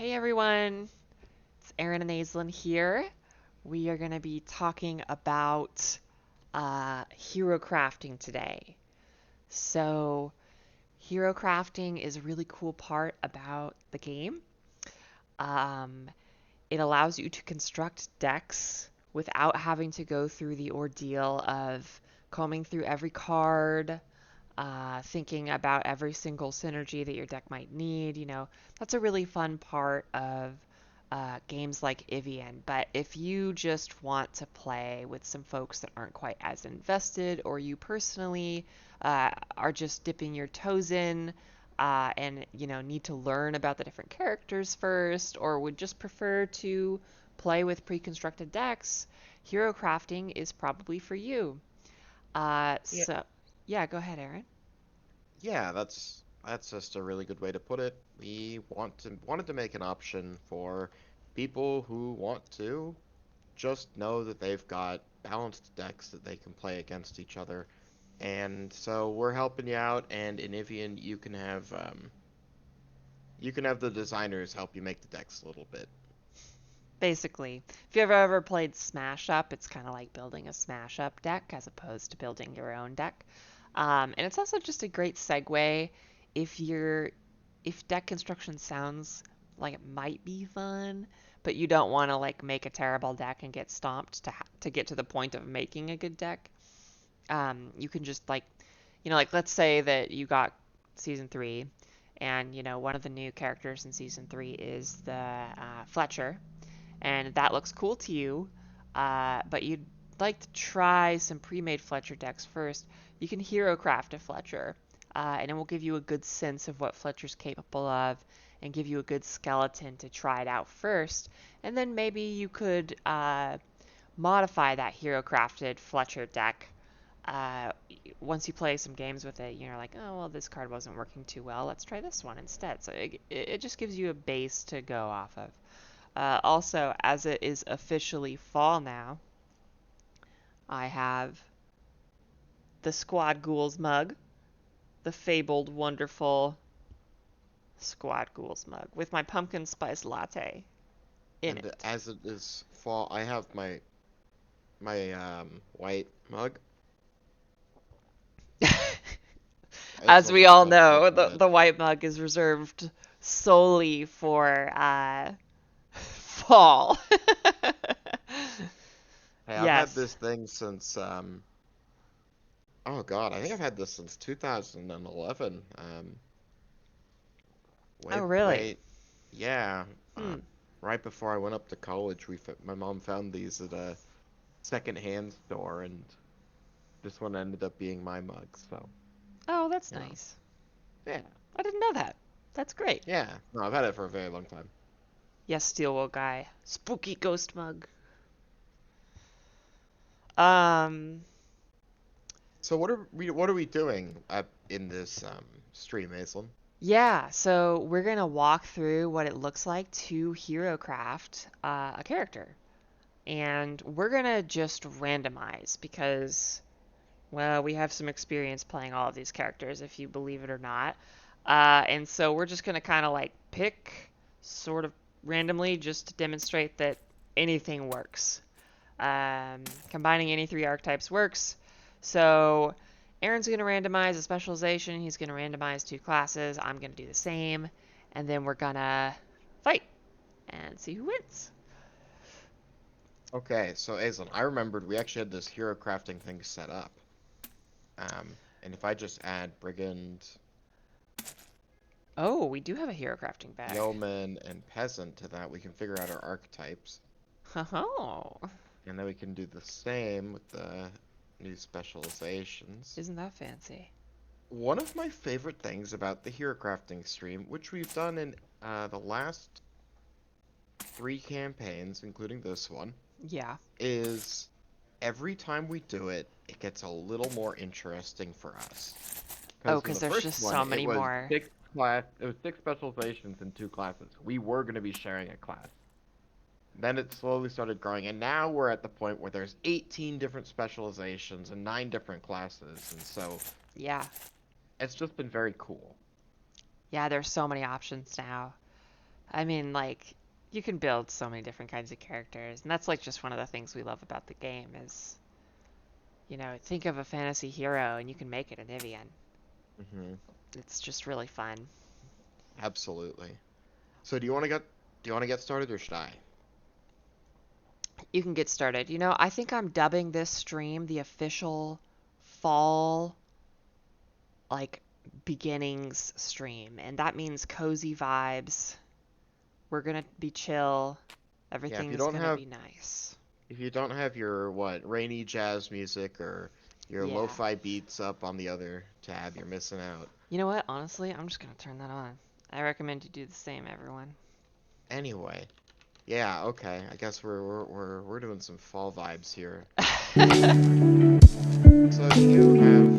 Hey everyone, it's Aaron and Aislyn here. We are going to be talking about hero crafting today. So, hero crafting is a really cool part about the game. Um, it allows you to construct decks without having to go through the ordeal of combing through every card, thinking about every single synergy that your deck might need. That's a really fun part of games like Evian. But if you just want to play with some folks that aren't quite as invested, or you personally are just dipping your toes in, and need to learn about the different characters first, or would just prefer to play with pre-constructed decks, hero crafting is probably for you. Uh, Yeah, so yeah, go ahead, Aaron. yeah, that's just a really good way to put it. We wanted to make an option for people who want to just know that they've got balanced decks that they can play against each other. And so we're helping you out, and in Evian you can have the designers help you make the decks a little bit. Basically, if you've ever played Smash Up, it's kind of like building a Smash Up deck as opposed to building your own deck. And it's also just a great segue if you're if deck construction sounds like it might be fun, but you don't want to like make a terrible deck and get stomped to get to the point of making a good deck. You can just like let's say that you got season three, and one of the new characters in season three is the Fletcher, and that looks cool to you, but you'd like to try some pre-made Fletcher decks first. You can hero craft a Fletcher, and it will give you a good sense of what Fletcher's capable of and give you a good skeleton to try it out first. And then maybe you could modify that hero crafted Fletcher deck. Uh, Once you play some games with it, you're like, oh, well, this card wasn't working too well. Let's try this one instead. So it just gives you a base to go off of. Also, as it is officially fall now, I have the Squad Ghouls mug, the fabled, wonderful Squad Ghouls mug with my pumpkin spice latte in And it. as it is fall, I have my white mug. I just As wanted we to all know, specify the that. white mug is reserved solely for fall. Hey, I've had Yes. this thing since oh God, I think I've had this since 2011. Oh, Way, really? way, yeah. Hmm. Right before I went up to college, my mom found these at a secondhand store, and this one ended up being my mug. So, Oh, that's you know, nice. yeah, I didn't know that. That's great. yeah. No, I've had it for a very long time. Yes, Steelwool guy. Spooky ghost mug. So, what are we doing in this stream, Aislinn? Yeah, so we're gonna walk through what it looks like to hero craft a character. And we're gonna just randomize because, well, we have some experience playing all of these characters, if you believe it or not. And so we're just gonna kind of like pick sort of randomly just to demonstrate that anything works. Combining any three archetypes works. So Aaron's going to randomize a specialization. He's going to randomize two classes. I'm going to do the same. And then we're going to fight and see who wins. Okay, so Aislinn, I remembered we actually had this hero crafting thing set up. And if I just add brigand, Oh, we do have a hero crafting bag. yeoman, and peasant to that, we can figure out our archetypes. Oh, And then we can do the same with the new specializations. isn't that fancy? One of my favorite things about the hero crafting stream, which we've done in the last three campaigns, including this one, Yeah. is every time we do it, it gets a little more interesting for us. Oh, Because in because the there's first just one, so many more. it was six specializations in two classes. We were going to be sharing a class. Then it slowly started growing, and now we're at the point where there's 18 different specializations and nine different classes, and so Yeah. it's just been very cool. Yeah, there's so many options now. I mean, like, you can build so many different kinds of characters, and that's like just one of the things we love about the game is, think of a fantasy hero and you can make it an Evian. Hmm. It's just really fun. Absolutely. So do you want to get started or should I? You can get started. I think I'm dubbing this stream the official fall, like, beginnings stream, and that means cozy vibes. We're gonna be chill. Yeah, Everything's gonna be nice. if you don't have your what rainy jazz music or your Yeah. lo-fi beats up on the other tab, you're missing out. You know what? Honestly, I'm just gonna turn that on. I recommend you do the same, everyone. Anyway, yeah, okay. I guess we're doing some fall vibes here. So you have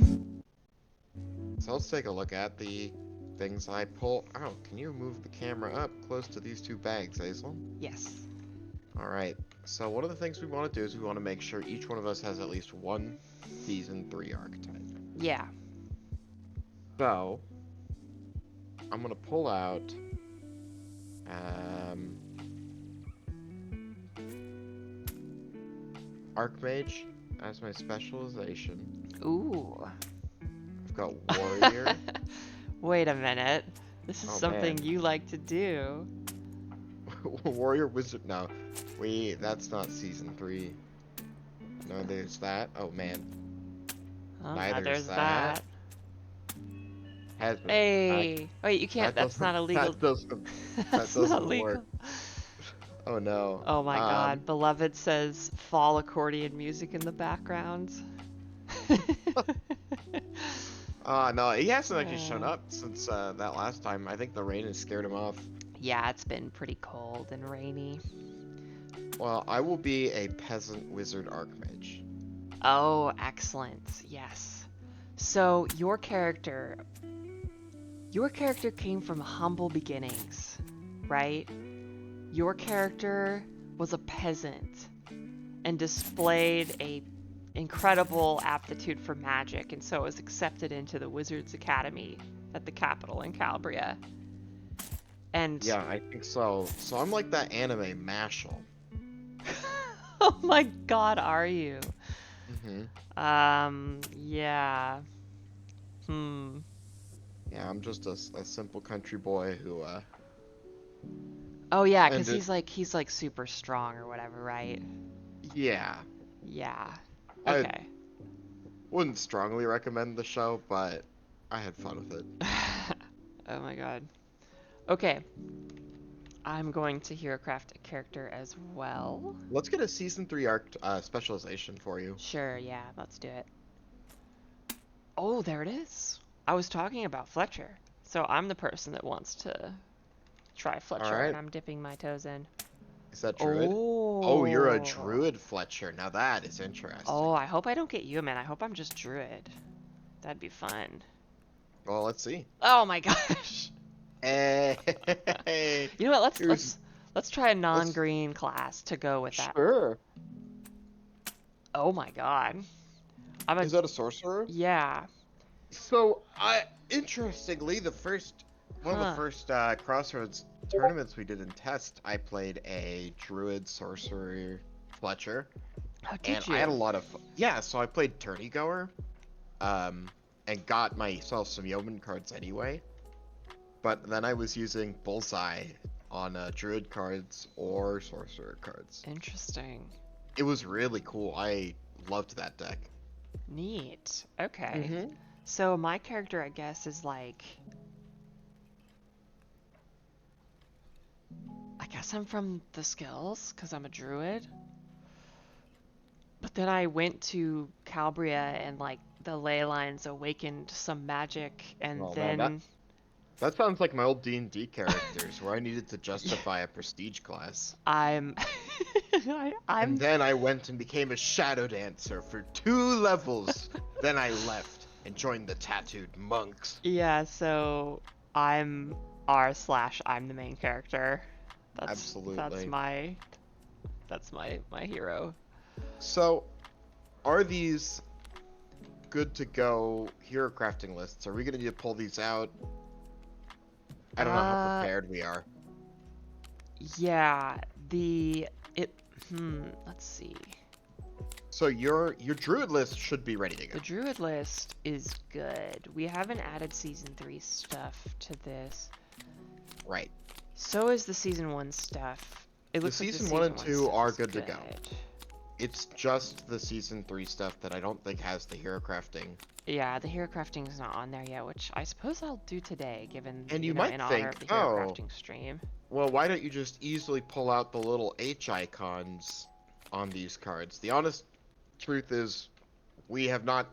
so let's take a look at the things I pull out. Can you move the camera up close to these two bags, Aislyn? Yes. All right. So one of the things we want to do is we want to make sure each one of us has at least one season 3 archetype. Yeah. So I'm gonna pull out um, Archmage as my specialization. Ooh. I've got Warrior. Wait a minute. This is Oh something man, you like to do. Warrior Wizard. No, that's not season 3. No, there's that. Oh man, Oh, now neither's there's that. that. Has been. Hey. Wait, you can't. That That's not doesn't. illegal. That doesn't. That That's not doesn't work. legal. Oh no. Oh my God. Beloved says fall accordion music in the background. No, he hasn't actually shown Uh, up since that last time. I think the rain has scared him off. yeah, it's been pretty cold and rainy. Well, I will be a peasant wizard archmage. Oh, excellent. Yes. So your character came from humble beginnings, right? Your character was a peasant and displayed a incredible aptitude for magic, and so was accepted into the Wizards Academy at the capital in Calabria. And Yeah, I think so. So I'm like that anime Mashal. oh my God, are you? Hmm. Yeah. Hmm. Yeah, I'm just a simple country boy who Oh yeah, 'cause ended. he's like super strong or whatever, right? Yeah, Yeah. I Okay. wouldn't strongly recommend the show, but I had fun with it. Oh my God. Okay. I'm going to Herocraft a character as well. Let's get a season 3 arc specialization for you. Sure, yeah, let's do it. Oh, there it is. I was talking about Fletcher. So I'm the person that wants to try All Fletcher, and right, I'm dipping my toes in. is that druid? Oh, you're a Oh. druid Fletcher. Now that is Oh, interesting. I hope I don't get human. I hope I'm just druid. That'd be fun. Well, let's see. Oh my gosh. Hey, You know what? Let's here's let's let's try a let's non-green class to go with that. sure. Oh my God. I'm a Is that a sorcerer? yeah. So, interestingly, one of the Huh. first Crossroads tournaments we did in test, I played a druid sorcerer Fletcher, How and did I had a you? lot of yeah. So I played tourney goer, and got myself some yeoman cards anyway. But then I was using bullseye on druid cards or sorcerer cards. Interesting. It was really cool. I loved that deck. Neat. Okay. Mm-hmm. So my character, I guess, is like, I guess I'm from the skills because I'm a druid. But then I went to Calbria and like the ley lines awakened some magic, and Oh man, then that sounds like my old D&D characters where I needed to justify a prestige class. I'm And I'm then I went and became a shadow dancer for 2 levels. Then I left and joined the tattooed monks. yeah. So I'm r/I'm the main character. That's that's Absolutely. my that's my hero. So, are these good to go hero crafting lists? Are we gonna need to pull these out? I don't know how Uh, prepared we are. Yeah, the it let's see. So your druid list should be ready to go. The druid list is good. We haven't added season 3 stuff to this. Right. So is the season 1 stuff. It The looks like the season 1 season and 1 2 stuff are is good to good. go. It's just the season 3 stuff that I don't think has the hero crafting. Yeah, the hero crafting is not on there yet, which I suppose I'll do today, given, And you you know, might in honor think, of the hero oh, crafting stream. well, why don't you just easily pull out the little H icons on these cards? The honest truth is, we have not,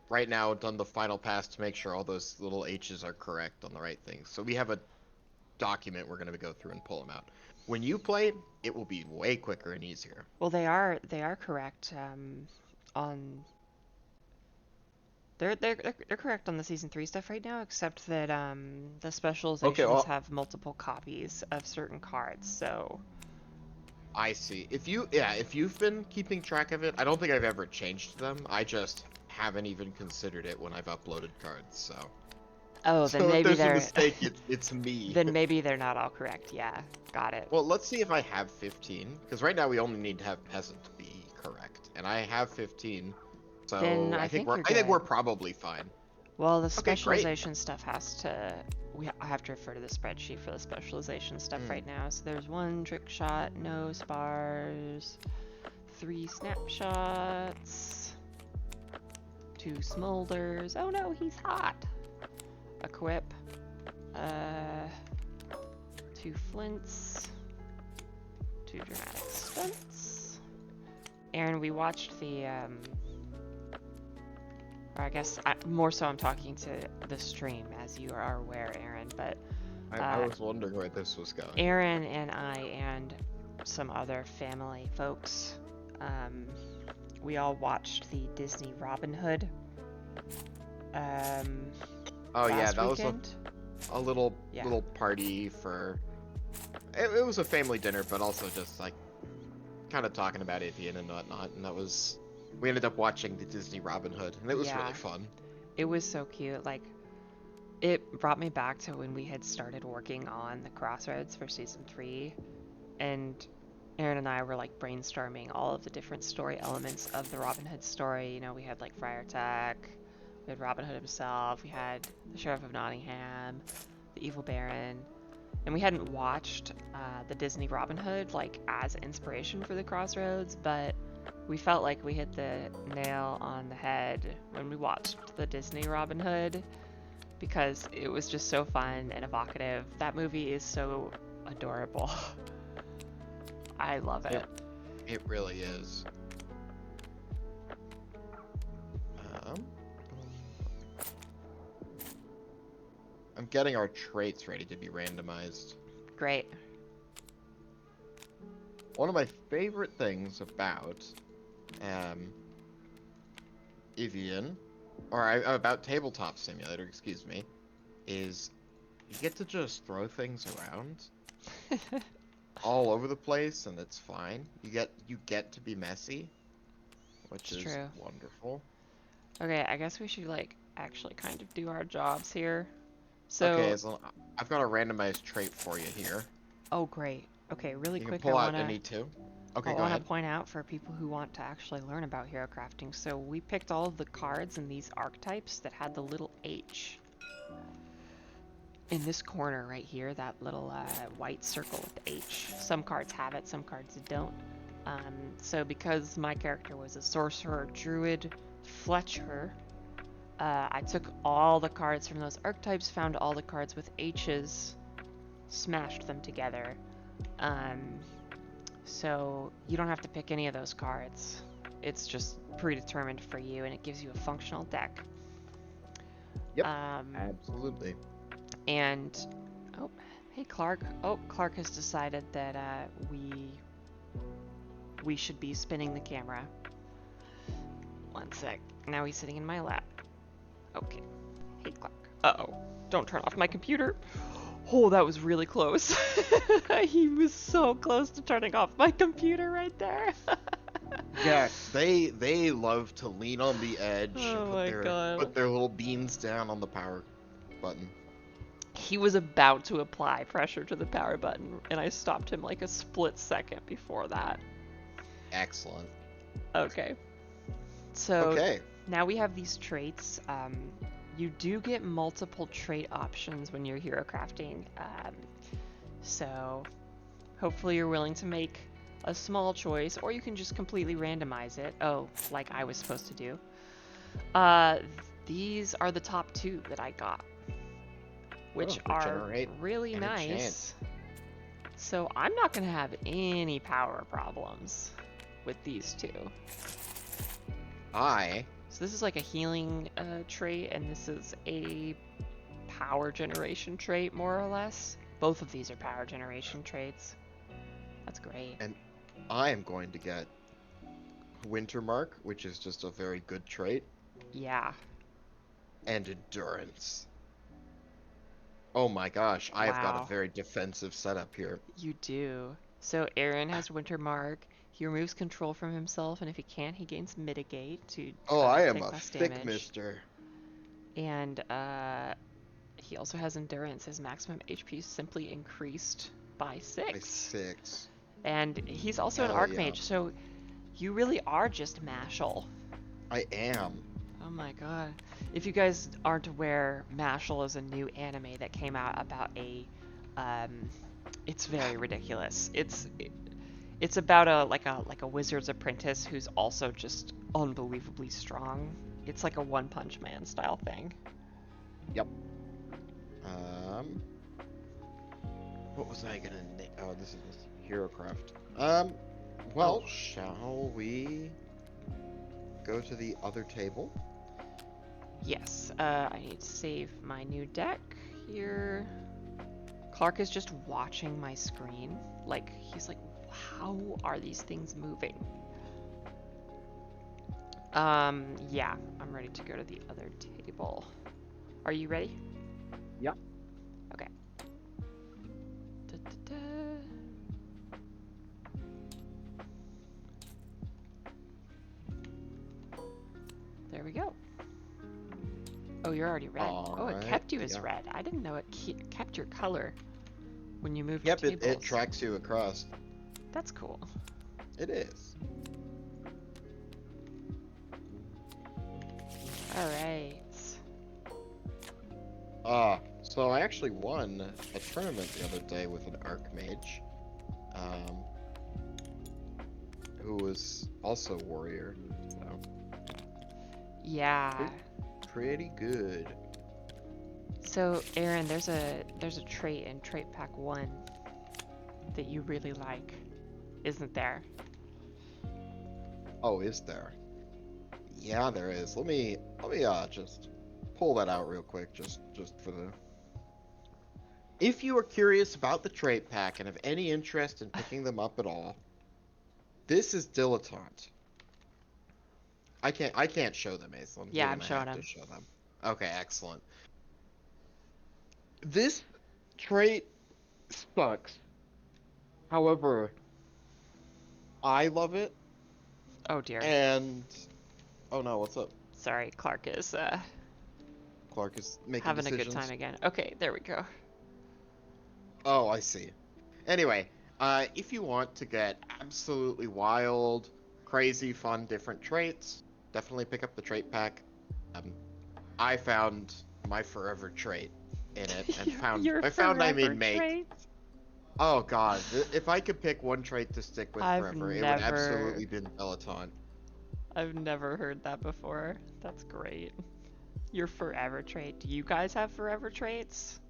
right now, done the final pass to make sure all those little H's are correct on the right things. So we have a document we're going to go through and pull them out. When you play, it will be way quicker and easier. Well, they are correct on they're correct on the season 3 stuff right now, except that the Okay, specializations well, have multiple copies of certain cards. So, I see. If you've been keeping track of it, I don't think I've ever changed them. I just haven't even considered it when I've uploaded cards. So, oh, then so if maybe there's a they're mistake, it's me. then maybe they're not all correct. Yeah, got it. Well, let's see if I have 15, because right now we only need to have peasant to be correct, and I have 15. Then So I think you're I think we're good. probably fine. Well, the Okay, great. specialization stuff has to. I have to refer to the spreadsheet for the specialization stuff Mm. right now. So there's 1 trick shot, no spars, 3 snapshots, 2 smolders. Oh no, he's hot. Equip. 2 flints, 2 dramatic stunts. Aaron, we watched the or I guess more so I'm talking to the stream, as you are aware, Aaron, but I was wondering where this was going. Aaron and I and some other family folks, we all watched the Disney Robin Hood Oh yeah, last that weekend. was a little party for. It was a family dinner, but also just like kind of talking about Avian and whatnot, and that was. We ended up watching the Disney Robin Hood, and it was really fun. It was so cute. Like, it brought me back to when we had started working on the Crossroads for season 3, and Aaron and I were like brainstorming all of the different story elements of the Robin Hood story. You know, we had like Friar Tuck, we had Robin Hood himself, we had the Sheriff of Nottingham, the Evil Baron, and we hadn't watched the Disney Robin Hood like as inspiration for the Crossroads, but we felt like we hit the nail on the head when we watched the Disney Robin Hood, because it was just so fun and evocative. That movie is so adorable. I love it. It really is. I'm getting our traits ready to be randomized. Great. One of my favorite things about Evian, or about Tabletop Simulator, excuse me, is you get to just throw things around all over the place, and it's fine. You get to be messy, which is true. wonderful. Okay, I guess we should like actually kind of do our jobs here. So, Okay, so I've got a randomized trait for you here. oh great. Okay, really You quick, can pull out any two. Okay, I go want to ahead. point out for people who want to actually learn about hero crafting. So we picked all of the cards in these archetypes that had the little H in this corner right here, that little white circle with the H. Some cards have it, some cards don't. So because my character was a sorcerer druid Fletcher, I took all the cards from those archetypes, found all the cards with H's, smashed them together. So you don't have to pick any of those cards. It's just predetermined for you, and it gives you a functional deck. Yep. Absolutely. And oh, hey Clark. Oh, Clark has decided that we should be spinning the camera. One sec. Now he's sitting in my lap. Okay. Hey Clark. Uh-oh. Don't turn off my computer. Oh, that was really close. He was so close to turning off my computer right there. Yeah, they love to lean on the edge Oh and my God. put their little beans down on the power button. He was about to apply pressure to the power button, and I stopped him like a split second before that. Excellent. Okay. So Okay. now we have these traits. You do get multiple trait options when you're hero crafting. So hopefully you're willing to make a small choice, or you can just completely randomize it. Oh, like I was supposed to do. Uh, these are the top two that I got, which Oh, are regenerate really and enchant. nice. So I'm not going to have any power problems with these two. I So this is like a healing trait, and this is a power generation trait, more or less. Both of these are power generation traits. That's great. and I am going to get Winter Mark, which is just a very good trait, Yeah. and Endurance. Oh my gosh, I have got a Wow. very defensive setup here. You do. So Aaron has Winter Mark. He removes control from himself, and if he can't, he gains Mitigate to Oh, I am take a less thick damage. mister. And he also has Endurance. His maximum HP is simply increased by By 6. 6. And he's also an Hell yeah. Archmage, so you really are just Mashal. I am. Oh my god. If you guys aren't aware, Mashal is a new anime that came out about um it's very ridiculous. It's about a wizard's apprentice who's also just unbelievably strong. It's like a One Punch Man style thing. Yep. Um, what was I gonna name? Oh, this is Herocraft. Oh, Well, shall we go to the other table? yes. I need to save my new deck here. Clark is just watching my screen. Like, he's like, how are these things moving? Yeah, I'm ready to go to the other table. Are you ready? Yep. Okay. Da, da, da. There we go. Oh, you're already red. All Oh, it right. kept you as Yeah. red. I didn't know it kept your color when you moved Yep, it tables. tracks you across. That's cool. It is. All right. So I actually won a tournament the other day with an Archmage, um, who was also warrior. So Yeah. pretty, pretty good. So, Aaron, there's a trait in Trait Pack 1 that you really like, isn't there? Oh, is there? Yeah, there is. Let me just pull that out real quick, just for the. If you are curious about the trait pack and have any interest in picking them up at all, this is Dilettante. I can't show them, Aislinn. You're Yeah, I'm gonna showing have to him. show them. Okay, excellent. This trait sucks. However, I love it, Oh dear. and oh no, what's up? Sorry, Clark is Clark is making having a good time decisions. again. Okay, there we go. Oh, I see. Anyway, if you want to get absolutely wild, crazy, fun, different traits, definitely pick up the trait pack. Um, I found my forever trait in it, and found Your by found I forever mean make. trait. Oh God, if I could pick one trait to stick with I've forever, it would never absolutely been Peloton. I've never heard that before. That's great. Your forever trait. Do you guys have forever traits?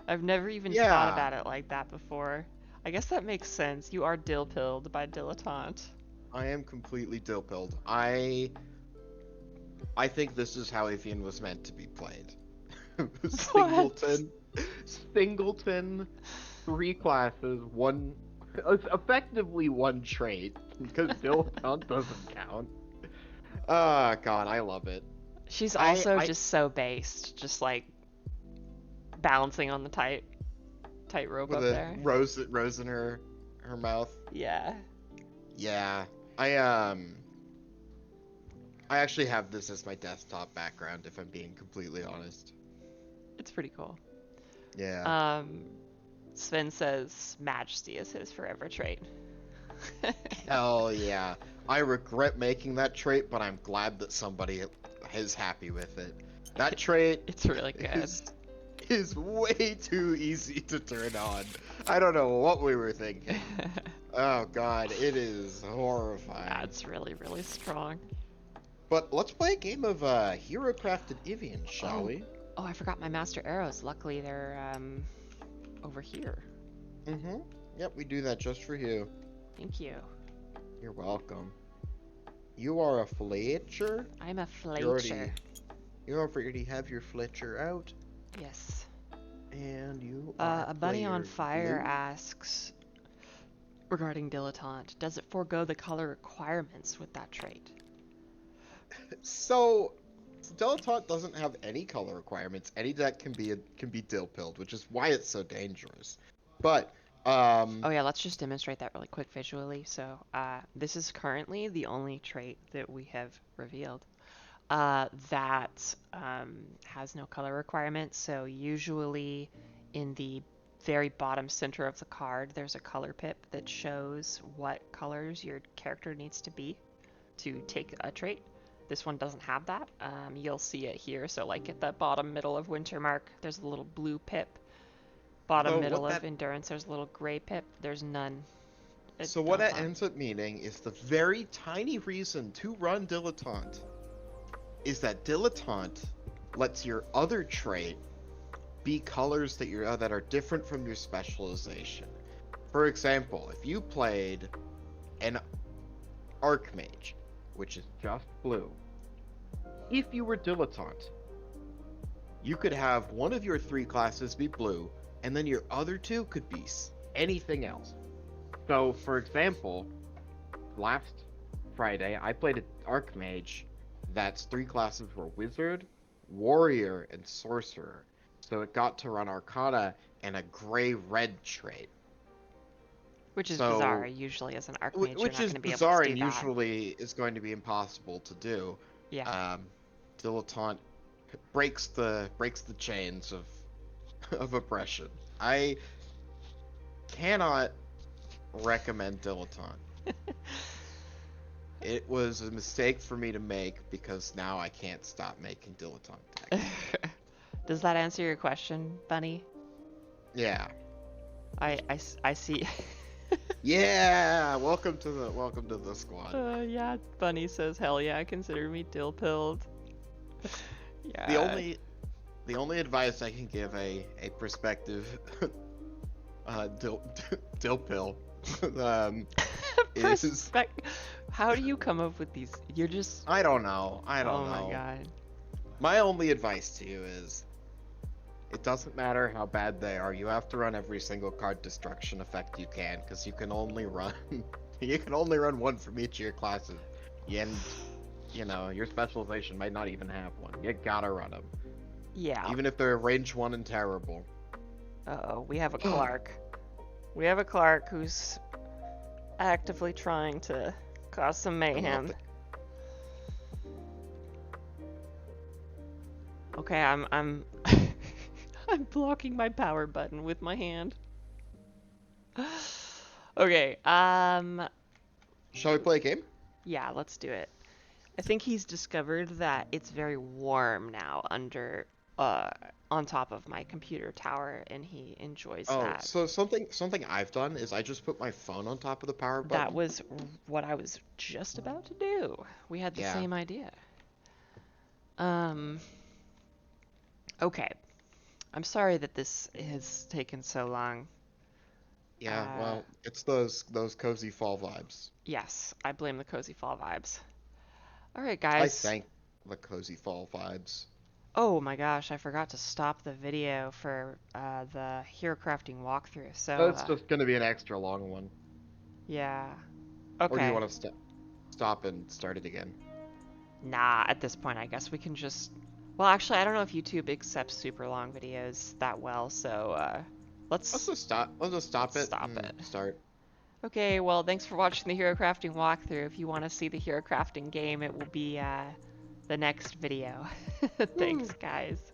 I've never even thought Yeah, about it like that before. I guess that makes sense. You are dill-pilled by dilettante. I am completely dill-pilled. I think this is how Avian was meant to be played. What? Singleton, Singleton, three classes, one, effectively one trait, because dilettante doesn't count. Ah, God, I love it. She's I, also I, just so based, just like balancing on the tightrope with up a there. rose in her mouth. Yeah. Yeah, I actually have this as my desktop background, if I'm being completely honest. It's pretty cool. Yeah. Um, Sven says Majesty is his forever trait. Hell yeah. I regret making that trait, but I'm glad that somebody is happy with it. That trait It's really good. is is way too easy to turn on. I don't know what we were thinking. Oh god, it is horrifying. That's really, really strong. But let's play a game of Herocrafted Evian, shall Oh, we? oh, I forgot my master arrows. Luckily, they're over here. Mm-hmm. Yep, we do that just for you. Thank you. You're welcome. You are a Fletcher? I'm a You Fletcher. already you already have your Fletcher out, Yes. and you are A bunny on player fire blue. asks regarding dilettante, does it forego the color requirements with that trait? So Dilettante doesn't have any color requirements. Any deck can be dill pilled, which is why it's so dangerous. But Oh yeah, let's just demonstrate that really quick visually. So this is currently the only trait that we have revealed that has no color requirements. So usually in the very bottom center of the card, there's a color pip that shows what colors your character needs to be to take a trait. This one doesn't have that. You'll see it here. So like at the bottom middle of Winter Mark, there's a little blue pip. Bottom so middle what of that Endurance, there's a little gray pip. There's none at so what that Dilettante. ends up meaning is the very tiny reason to run Dilettante is that Dilettante lets your other trait be colors that are different from your specialization. For example, if you played an Archmage, which is just blue, if you were Dilettante, you could have one of your three classes be blue, and then your other two could be anything else. So, for example, last Friday, I played an Archmage that's three classes were Wizard, Warrior, and Sorcerer. So it got to run Arcana and a gray-red trait. Which is bizarre. So, Usually, as an Archmage, you're which not is going to be able to bizarre do and that. usually is going to be impossible to do. Yeah. Um, Dilettante breaks the chains of of oppression. I cannot recommend Dilettante. It was a mistake for me to make because now I can't stop making Dilettante decks. Does that answer your question, Bunny? Yeah. I see. Yeah, welcome to the squad. Yeah, Bunny says, hell yeah, consider me dill-pilled. The Yeah. only the only advice I can give a prospective dill dill pill is How do you come up with these? You're just. I don't know. I don't Oh my know. god. My only advice to you is it doesn't matter how bad they are. You have to run every single card destruction effect you can because you can only run you can only run one from each of your classes. And you know, your specialization might not even have one. You gotta run them. Yeah. Even if they're range 1 and terrible. Uh-oh, we have a Clark. We have a Clark who's actively trying to cause some mayhem. Okay, I'm I'm blocking my power button with my hand. Okay, Shall we play a game? yeah, let's do it. I think he's discovered that it's very warm now under uh on top of my computer tower and he enjoys Oh, that. so something I've done is I just put my phone on top of the power That button. was what I was just about to do. We had the Yeah. same idea. Um, okay. I'm sorry that this has taken so long. Yeah, Uh, well, it's those cozy fall vibes. yes, I blame the cozy fall vibes. All right, I guys. thank the cozy fall vibes. Oh my gosh, I forgot to stop the video for the Herocrafting walkthrough. So, It's just gonna be an extra long one. yeah. Or do you Okay. want to stop and start it again? Nah, at this point, I guess we can just. Well, actually, I don't know if YouTube accepts super long videos that well, so let's Let's just stop it stop and it. start. Okay, well, thanks for watching the Herocrafting walkthrough. If you want to see the Herocrafting game, it will be the next video. Thanks, Woo. guys.